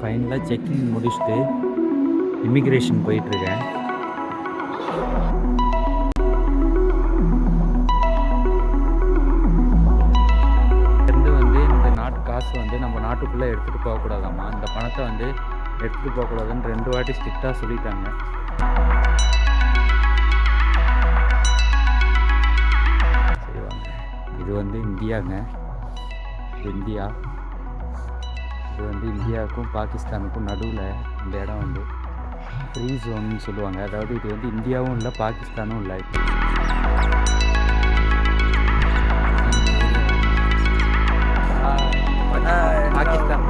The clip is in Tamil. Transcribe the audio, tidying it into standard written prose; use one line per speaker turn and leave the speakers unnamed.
ஃபைனலாக செக்கிங் முடிச்சுட்டு இமிக்ரேஷன் போயிட்டுருக்கேன். இந்த நாட்டு காசு நம்ம நாட்டுக்குள்ளே எடுத்துகிட்டு போகக்கூடாதாம்மா. இந்த பணத்தை எடுத்துகிட்டு போகக்கூடாதுன்னு 2 வாட்டி ஸ்ட்ரிக்டாக சொல்லிட்டாங்க. செய்வாங்க. இது இந்தியாங்க. இந்தியா இது இந்தியாவுக்கும் பாகிஸ்தானுக்கும் நடுவில் இந்த இடம் ஃப்ரீ ஜோன்னு சொல்லுவாங்க. அதாவது இது இந்தியாவும் இல்லை பாகிஸ்தானும் இல்லை. பாகிஸ்தான்